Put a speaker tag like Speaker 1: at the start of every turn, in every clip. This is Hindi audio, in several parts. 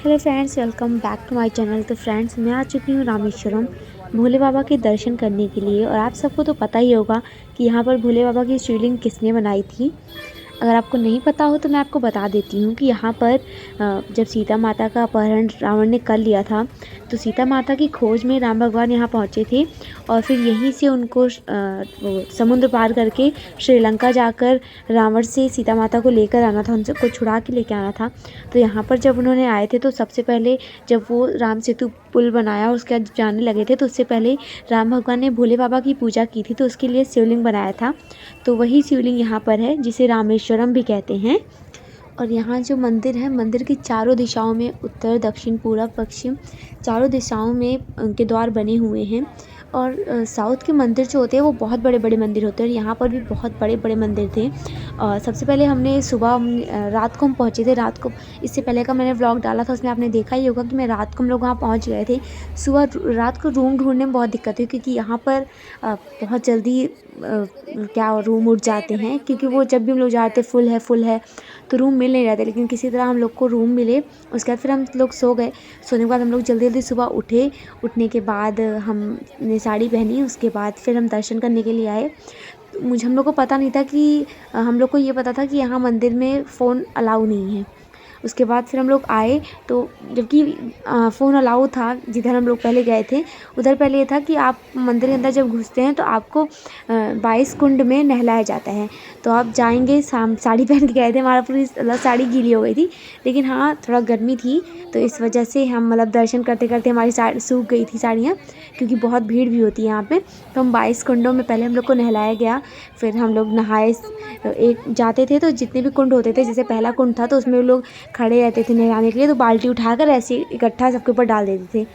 Speaker 1: Hello friends, welcome back to my channel. तो फ्रेंड्स, मैं आ चुकी हूँ रामेश्वरम भोले बाबा के दर्शन करने के लिए। और आप सबको तो पता ही होगा कि यहाँ पर भोले बाबा की शिवलिंग किसने बनाई थी। अगर आपको नहीं पता हो तो मैं आपको बता देती हूँ कि यहाँ पर जब सीता माता का अपहरण रावण ने कर लिया था, तो सीता माता की खोज में राम भगवान यहाँ पहुँचे थे। और फिर यहीं से उनको वो समुद्र पार करके श्रीलंका जाकर रावण से सीता माता को लेकर आना था, उनसे को छुड़ा के लेकर आना था। तो यहाँ पर जब उन्होंने आए थे तो सबसे पहले जब वो राम सेतु पुल बनाया, उसके बाद जाने लगे थे, तो उससे पहले राम भगवान ने भोले बाबा की पूजा की थी, तो उसके लिए शिवलिंग बनाया था। तो वही शिवलिंग यहाँ पर है, जिसे रामेश्वरम भी कहते हैं। और यहाँ जो मंदिर है, मंदिर की चारों दिशाओं में, उत्तर दक्षिण पूर्व पश्चिम, चारों दिशाओं में उनके द्वार बने हुए हैं। और साउथ के मंदिर जो होते हैं वो बहुत बड़े बड़े मंदिर होते हैं, और यहाँ पर भी बहुत बड़े बड़े मंदिर थे। सबसे पहले हमने सुबह रात को हम पहुँचे थे। रात को, इससे पहले का मैंने व्लॉग डाला था, उसमें आपने देखा ही होगा कि मैं रात को हम लोग वहाँ पहुँच गए थे। सुबह रात को रूम ढूंढने में बहुत दिक्कत हुई, क्योंकि यहाँ पर बहुत जल्दी क्या रूम उठ जाते हैं, क्योंकि वो जब भी हम लोग जाते फुल है तो रूम मिल नहीं रहे थे। लेकिन किसी तरह हम लोग को रूम मिले। उसके बाद फिर हम लोग सो गए। सोने के बाद हम लोग जल्दी जल्दी सुबह उठे। उठने के बाद हमने साड़ी पहनी, उसके बाद फिर हम दर्शन करने के लिए आए। हम लोग को पता नहीं था कि हम लोग को ये पता था कि यहाँ मंदिर में फ़ोन अलाउ नहीं है। उसके बाद फिर हम लोग आए, तो जबकि फ़ोन अलाउ था जिधर हम लोग पहले गए थे। उधर पहले ये था कि आप मंदिर के अंदर जब घुसते हैं तो आपको 22 कुंड में नहलाया जाता है। तो आप जाएंगे, साड़ी पहन के गए थे, हमारा पूरी साड़ी गीली हो गई थी। लेकिन हाँ, थोड़ा गर्मी थी, तो इस वजह से हम दर्शन करते करते हमारी साड़ी सूख गई थी साड़ियाँ, क्योंकि बहुत भीड़ भी होती है यहाँ पे। तो हम 22 कुंडों में पहले हम लोग को नहलाया गया, फिर हम लोग नहाए। एक जाते थे तो जितने भी कुंड होते थे, जैसे पहला कुंड था तो उसमें लोग खड़े रहते थे नहलाने के लिए, तो बाल्टी उठाकर ऐसे इकट्ठा सबके ऊपर डाल देते थे।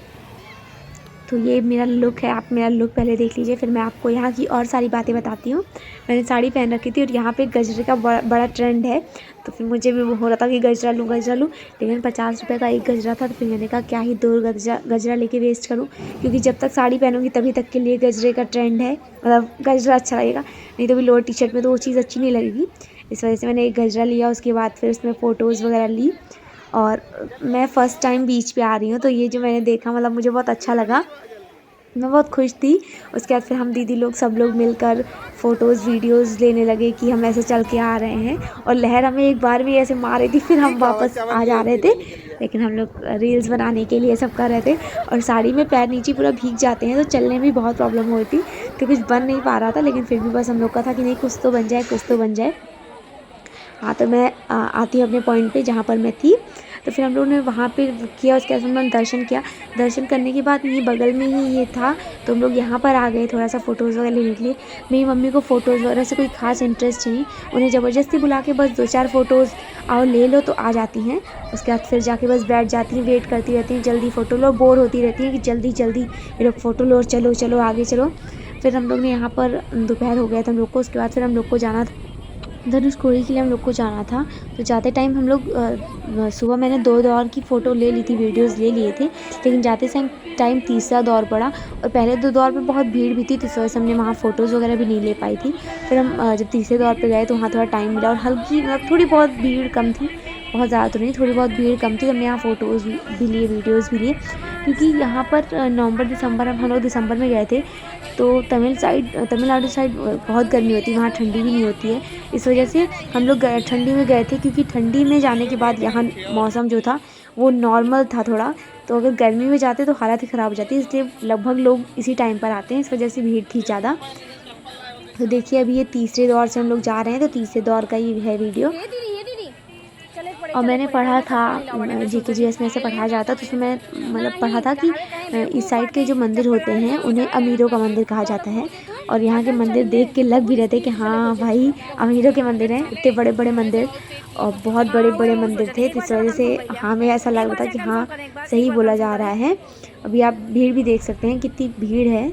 Speaker 1: तो ये मेरा लुक है, आप मेरा लुक पहले देख लीजिए, फिर मैं आपको यहाँ की और सारी बातें बताती हूँ। मैंने साड़ी पहन रखी थी, और यहाँ पे गजरे का बड़ा ट्रेंड है। तो फिर मुझे भी हो रहा था कि गजरा लूँ, लेकिन 50 रुपये का एक गजरा था। तो फिर मैंने कहा क्या ही 2 गजरा लेके वेस्ट करूँ, क्योंकि जब तक साड़ी पहनूंगी तभी तक के लिए गजरे का ट्रेंड है, गजरा अच्छा लगेगा, नहीं तो भी लोअर टी शर्ट में तो वो चीज़ अच्छी नहीं लगेगी। इस वजह से मैंने एक गजरा लिया। उसके बाद फिर उसमें फ़ोटोज़ वगैरह ली। और मैं फ़र्स्ट टाइम बीच पे आ रही हूँ, तो ये जो मैंने देखा मुझे बहुत अच्छा लगा, मैं बहुत खुश थी। उसके बाद फिर हम दीदी लोग सब लोग मिलकर फ़ोटोज़ वीडियोज़ लेने लगे कि हम ऐसे चल के आ रहे हैं। और लहर हमें एक बार भी ऐसे मार रही थी, फिर हम वापस आ जा रहे थे। लेकिन हम लोग रील्स बनाने के लिए सब कर रहे थे। और साड़ी में पैर नीचे पूरा भीग जाते हैं, तो चलने में भी बहुत प्रॉब्लम हो रही थी, तो कुछ बन नहीं पा रहा था। लेकिन फिर भी बस हम लोग का था कि नहीं, कुछ तो बन जाए, कुछ तो बन जाए। हाँ, तो मैं आती हूँ अपने पॉइंट पे जहाँ पर मैं थी। तो फिर हम लोगों ने वहाँ पे किया, उसके बाद हमने दर्शन किया। दर्शन करने के बाद ये बगल में ही ये था, तो हम लोग यहाँ पर आ गए थोड़ा सा फ़ोटोज़ वगैरह लेने के लिए। मेरी मम्मी को फ़ोटोज़ वगैरह से कोई ख़ास इंटरेस्ट नहीं, उन्हें ज़बरदस्ती बुला के बस 2-4 फ़ोटोज़ आओ ले लो तो आ जाती हैं। उसके बाद फिर जाके बस बैठ जाती हैं, वेट करती रहती हैं, जल्दी फ़ोटो लो, बोर होती रहती हैं कि जल्दी जल्दी ये लोग फ़ोटो लो, चलो चलो आगे चलो। फिर हम लोग ने यहाँ पर दोपहर हो गया था हम लोग को। उसके बाद फिर हम लोग को जाना था धनुषकोडी के लिए, हम लोग को जाना था। तो जाते टाइम हम लोग सुबह मैंने 2 दौर की फ़ोटो ले ली थी, वीडियोज़ ले लिए थे, लेकिन जाते टाइम तीसरा दौर पड़ा। और पहले 2 दौर पे बहुत भीड़ भी थी, तो इस वजह से हमने वहाँ फ़ोटोज़ वगैरह भी नहीं ले पाई थी। फिर हम जब तीसरे दौर पे गए तो वहाँ थोड़ा टाइम मिला, और हल्की थोड़ी बहुत भीड़ कम थी, बहुत ज़्यादा तो नहीं, थोड़ी बहुत भीड़ कम थी। हमने यहाँ फ़ोटोज़ भी लिए, वीडियोज़ भी लिए, क्योंकि यहाँ पर नवंबर दिसंबर, हम लोग दिसंबर में गए थे, तो तमिलनाडु साइड बहुत गर्मी होती है, वहाँ ठंडी भी नहीं होती है। इस वजह से हम लोग ठंडी में गए थे, क्योंकि ठंडी में जाने के बाद यहाँ मौसम जो था वो नॉर्मल था थोड़ा। तो अगर गर्मी में जाते तो हालत ही ख़राब हो जाती है, इसलिए लगभग लोग इसी टाइम पर आते हैं, इस वजह से भीड़ थी ज़्यादा। तो देखिए, अभी ये तीसरे दौर से हम लोग जा रहे हैं, तो तीसरे दौर का ये है वीडियो। और मैंने पढ़ा था, GKGS में से पढ़ाया जाता, तो उसमें पढ़ा था कि इस साइड के जो मंदिर होते हैं उन्हें अमीरों का मंदिर कहा जाता है। और यहाँ के मंदिर देख के लग भी रहते कि हाँ भाई, अमीरों के मंदिर हैं, इतने बड़े बड़े मंदिर, और बहुत बड़े बड़े मंदिर थे। तो इस वजह से हमें ऐसा लग रहा था कि हाँ, सही बोला जा रहा है। अभी आप भीड़ भी देख सकते हैं, कितनी भीड़ है।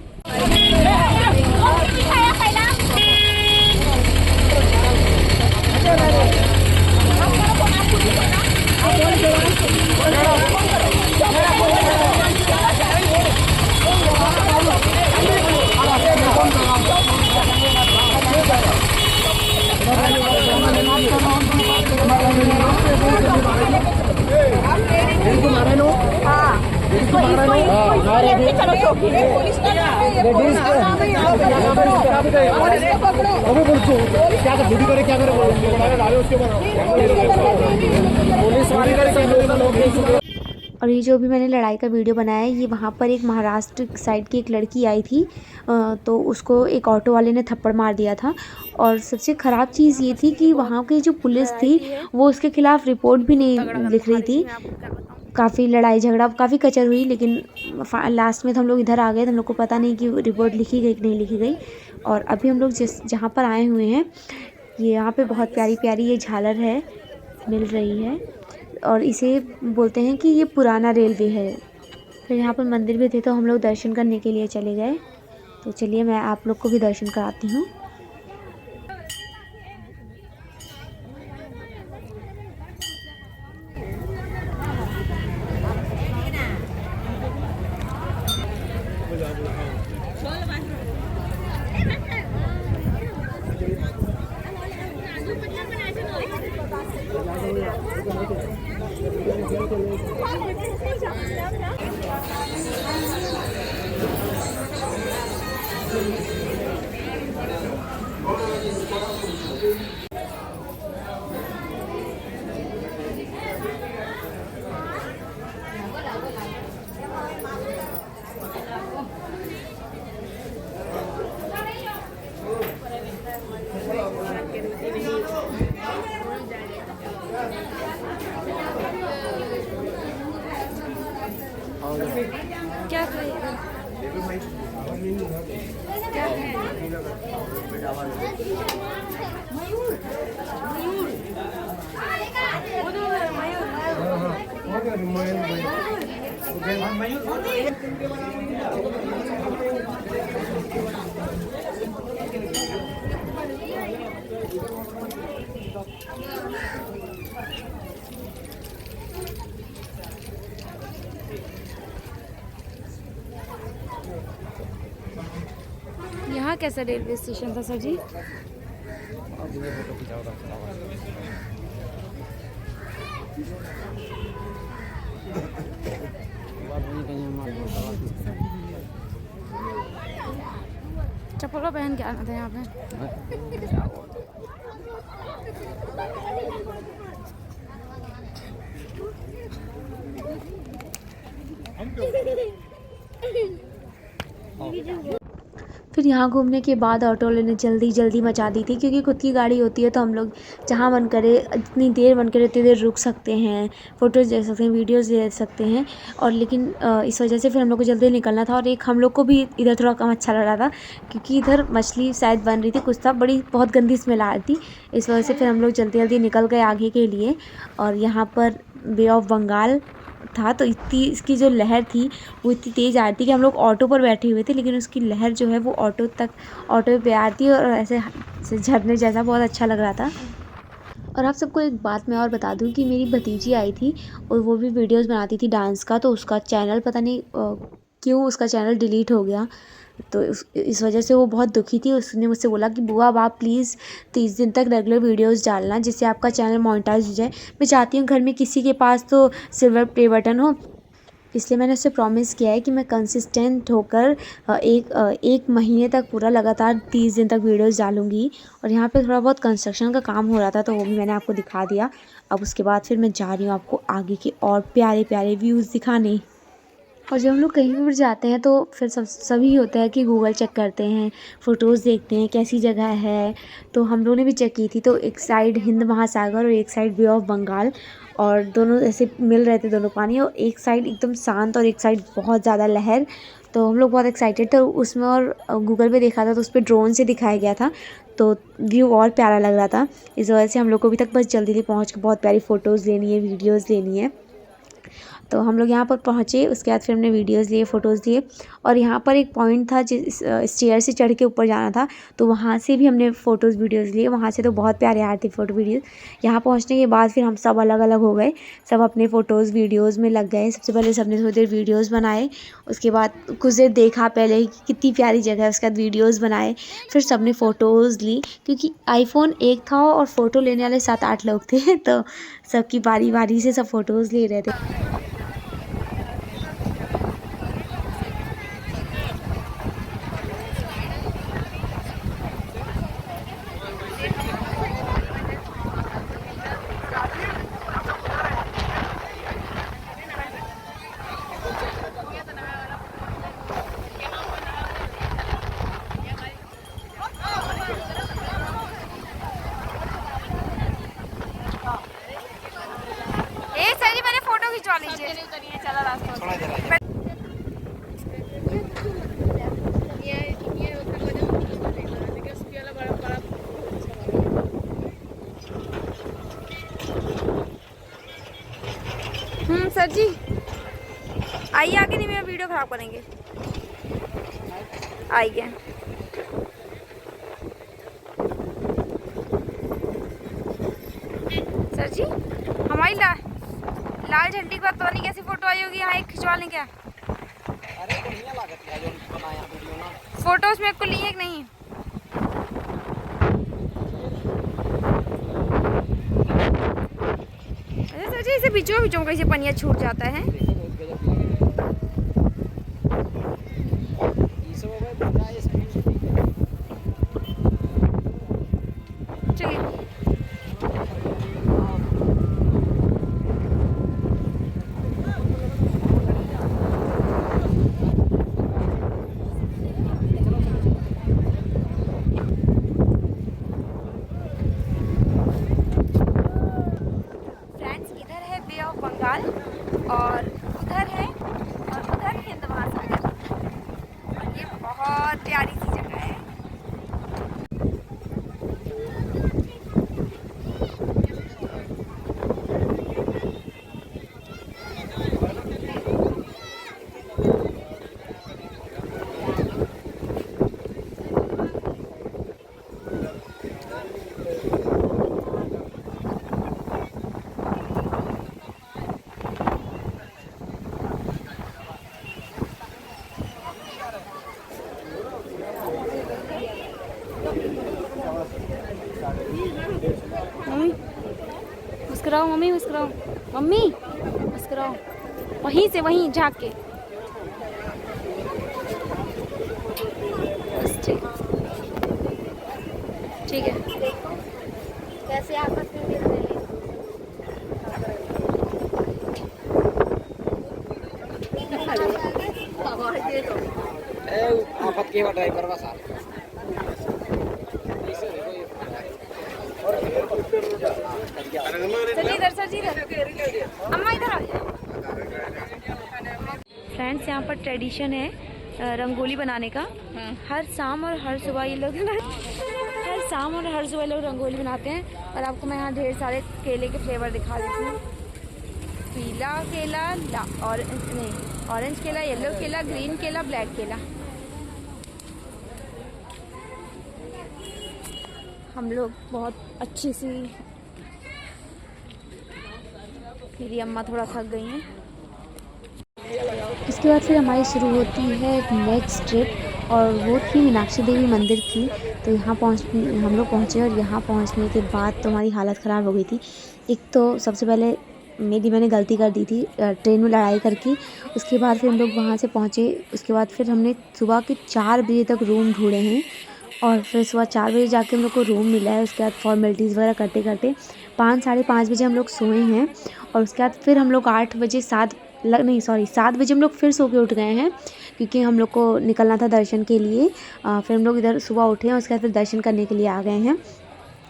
Speaker 1: और ये जो भी मैंने लड़ाई का वीडियो बनाया है, ये वहाँ पर एक महाराष्ट्र साइड की एक लड़की आई थी, तो उसको एक ऑटो वाले ने थप्पड़ मार दिया था। और सबसे ख़राब चीज़ ये थी कि वहाँ की जो पुलिस थी वो उसके खिलाफ़ रिपोर्ट भी नहीं लिख रही थी। काफ़ी लड़ाई झगड़ा, काफ़ी कचर हुई, लेकिन लास्ट में तो हम लोग इधर आ गए, तो हम लोग को पता नहीं कि रिपोर्ट लिखी गई कि नहीं लिखी गई। और अभी हम लोग जहाँ पर आए हुए हैं, ये यहाँ पे बहुत प्यारी प्यारी ये झालर है मिल रही है, और इसे बोलते हैं कि ये पुराना रेलवे है। फिर यहाँ पर मंदिर भी थे, तो हम लोग दर्शन करने के लिए चले गए। तो चलिए मैं आप लोग को भी दर्शन कराती हूँ। क्या खाएगा? क्या यहाँ कैसा रेलवे स्टेशन था सर जी? चप्पल पहन के आना था यहाँ पे। फिर यहाँ घूमने के बाद ऑटो वाले ने जल्दी जल्दी मचा दी थी, क्योंकि खुद की गाड़ी होती है तो हम लोग जहाँ मन करे, जितनी देर मन करे उतनी देर रुक सकते हैं, फ़ोटोज़ ले सकते हैं, वीडियोज़ ले सकते हैं। और लेकिन इस वजह से फिर हम लोग को जल्दी निकलना था। और एक हम लोग को भी इधर थोड़ा कम अच्छा लग रहा था, क्योंकि इधर मछली शायद बन रही थी, कुछ था, बहुत गंदी स्मेल आ रही थी। इस वजह से फिर हम लोग जल्दी जल्दी निकल गए आगे के लिए। और यहाँ पर बे ऑफ बंगाल था, तो इतनी इसकी जो लहर थी वो इतनी तेज़ आ रही थी कि हम लोग ऑटो पर बैठे हुए थे, लेकिन उसकी लहर जो है वो ऑटो पे आ रही थी, और ऐसे झरने जैसा बहुत अच्छा लग रहा था। और आप सबको एक बात मैं और बता दूं कि मेरी भतीजी आई थी और वो भी वीडियोस बनाती थी डांस का, तो उसका चैनल पता नहीं क्यों उसका चैनल डिलीट हो गया। तो इस वजह से वो बहुत दुखी थी। उसने मुझसे बोला कि बुआ अब आप प्लीज़ 30 दिन तक रेगुलर वीडियोस डालना, जिससे आपका चैनल मोनेटाइज हो जाए। मैं चाहती हूँ घर में किसी के पास तो सिल्वर प्ले बटन हो, इसलिए मैंने उससे प्रॉमिस किया है कि मैं कंसिस्टेंट होकर एक महीने तक पूरा लगातार 30 दिन तक वीडियोस डालूँगी। और यहाँ पे थोड़ा बहुत कंस्ट्रक्शन का काम हो रहा था, तो वो भी मैंने आपको दिखा दिया। अब उसके बाद फिर मैं जा रही हूँ आपको आगे के और प्यारे प्यारे व्यूज़ दिखाने। और जब हम लोग कहीं पर जाते हैं तो फिर सभी होता है कि गूगल चेक करते हैं, फ़ोटोज़ देखते हैं कैसी जगह है। तो हम लोगों ने भी चेक की थी, तो एक साइड हिंद महासागर और एक साइड बे ऑफ बंगाल, और दोनों ऐसे मिल रहे थे दोनों पानी, और एक साइड एकदम शांत और एक साइड बहुत ज़्यादा लहर। तो हम लोग बहुत एक्साइटेड थे उसमें, और गूगल पे देखा था तो उस पर ड्रोन से दिखाया गया था, तो व्यू और प्यारा लग रहा था। इस वजह से हम लोग को अभी तक बस जल्दी जल्दी पहुँच के बहुत प्यारी फ़ोटोज़ लेनी है, वीडियोज़ लेनी है। तो हम लोग यहाँ पर पहुँचे, उसके बाद फिर हमने वीडियोज़ लिए, फ़ोटोज़ लिए। और यहाँ पर एक पॉइंट था जिस स्टेयर से चढ़ के ऊपर जाना था, तो वहाँ से भी हमने फ़ोटोज़ वीडियोज़ लिए। वहाँ से तो बहुत प्यारे आ रहे थे फ़ोटो वीडियोज़। यहाँ पहुँचने के बाद फिर हम सब अलग अलग हो गए, सब अपने फ़ोटोज़ वीडियोज़ में लग गए। सबसे पहले सबने थोड़ी देर वीडियोज़ बनाए, उसके बाद कुछ देर देखा पहले कि कितनी प्यारी जगह है, उसके बाद वीडियोज़ बनाए, फिर सबने फ़ोटोज़ ली। क्योंकि आईफ़ोन एक था और फ़ोटो लेने वाले 7-8 लोग थे, तो सबकी बारी बारी से सब फ़ोटोज़ ले रहे थे।
Speaker 2: सर जी आइए आगे, नहीं मेरा वीडियो खराब करेंगे। आइए सर जी, हमारी लाल झंडी के बाद पता नहीं कैसी फोटो आई होगी, यहाँ एक खिंचवा लें क्या? अरे बढ़िया लागत है जो बनाया वीडियो ना। फोटो उसमें आपको ली है कि नहीं? अरे सर जी इसे बीचों बीचों कैसे पनिया छूट जाता है। बंगाल और उधर है और उधर हिंद महासागर, और ये बहुत प्यारी सी जगह है। मम्मी मुस्कुराओ, मम्मी मुस्कुराओ, मम्मी मुस्कुराओ, वहीं से वहीं झाँक के। बस ठीक है। कैसे आपस में मिल रहे
Speaker 3: आफत के ड्राइवर बस
Speaker 2: अम्मा इधर आ जाओ। फ्रेंड्स यहाँ पर ट्रेडिशन है रंगोली बनाने का। हर शाम और हर सुबह ये लोग रंगोली बनाते हैं। और आपको मैं यहाँ ढेर सारे केले के फ्लेवर दिखा देती हूँ। पीला केला, ऑरेंज केला, येलो केला, ग्रीन केला, ब्लैक केला। हम लोग बहुत अच्छी सी, मेरी अम्मा थोड़ा थक गई हैं।
Speaker 1: इसके बाद फिर हमारी शुरू होती है नेक्स्ट ट्रिप, और वो थी मीनाक्षी देवी मंदिर की। तो यहाँ हम लोग पहुँचे, और यहाँ पहुँचने के बाद तो हमारी हालत ख़राब हो गई थी। एक तो सबसे पहले मैंने गलती कर दी थी ट्रेन में लड़ाई करके। उसके बाद फिर हम लोग वहाँ से पहुँचे। उसके बाद फिर हमने सुबह के 4 बजे तक रूम ढूंढे हैं, और फिर सुबह 4 बजे जाके हम लोग को रूम मिला है। उसके बाद फॉर्मेलिटीज़ वगैरह करते करते 5 साढ़े 5 बजे हम लोग सोए हैं। और उसके बाद फिर हम लोग 7 बजे हम लोग फिर सो के उठ गए हैं, क्योंकि हम लोग को निकलना था दर्शन के लिए। फिर हम लोग इधर सुबह उठे हैं, उसके बाद फिर दर्शन करने के लिए आ गए हैं।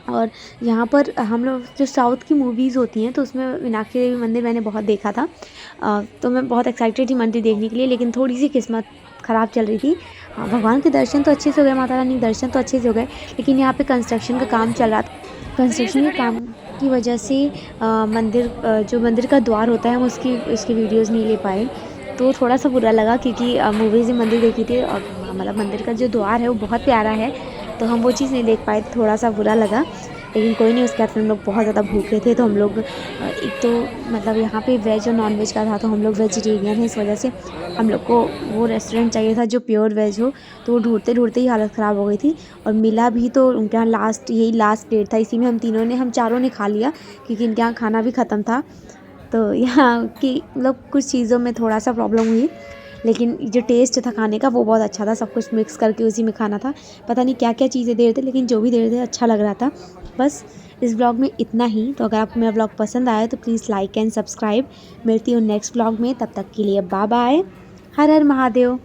Speaker 1: और यहाँ पर हम लोग जो साउथ की मूवीज़ होती हैं तो उसमें मीनाक्षी देवी मंदिर मैंने बहुत देखा था। तो मैं बहुत एक्साइटेड थी मंदिर देखने के लिए, लेकिन थोड़ी सी किस्मत ख़राब चल रही थी। भगवान के दर्शन तो अच्छे से हो गए, माता रानी के दर्शन तो अच्छे से हो गए, लेकिन यहाँ पे कंस्ट्रक्शन का काम चल रहा था। कंस्ट्रक्शन के काम की वजह से जो मंदिर का द्वार होता है हम उसकी वीडियोज़ नहीं ले पाए। तो थोड़ा सा बुरा लगा, क्योंकि मूवीज़ में मंदिर देखी थी, और मतलब मंदिर का जो द्वार है वो बहुत प्यारा है, तो हम वो चीज़ नहीं देख पाए। थोड़ा सा बुरा लगा, लेकिन कोई नहीं। उसके बाद फिर हम लोग बहुत ज़्यादा भूखे थे, तो हम लोग एक तो मतलब यहाँ पे वेज और नॉन वेज का था, तो हम लोग वेजिटेरियन हैं, इस वजह से हम लोग को वो रेस्टोरेंट चाहिए था जो प्योर वेज हो। तो वो ढूंढते ढूंढते ही हालत ख़राब हो गई थी, और मिला भी तो उनके यहाँ यही लास्ट प्लेट था। इसी में हम चारों ने खा लिया, क्योंकि इनके यहाँ खाना भी ख़त्म था। तो यहाँ की मतलब कुछ चीज़ों में थोड़ा सा प्रॉब्लम हुई, लेकिन जो टेस्ट था खाने का वो बहुत अच्छा था। सब कुछ मिक्स करके उसी में खाना था, पता नहीं क्या क्या चीज़ें दे रहे थे, लेकिन जो भी दे रहे थे अच्छा लग रहा था। बस इस ब्लॉग में इतना ही। तो अगर आपको मेरा ब्लॉग पसंद आया तो प्लीज़ लाइक एंड सब्सक्राइब। मिलती हूँ नेक्स्ट ब्लॉग में, तब तक के लिए बाय बाय। हर हर महादेव।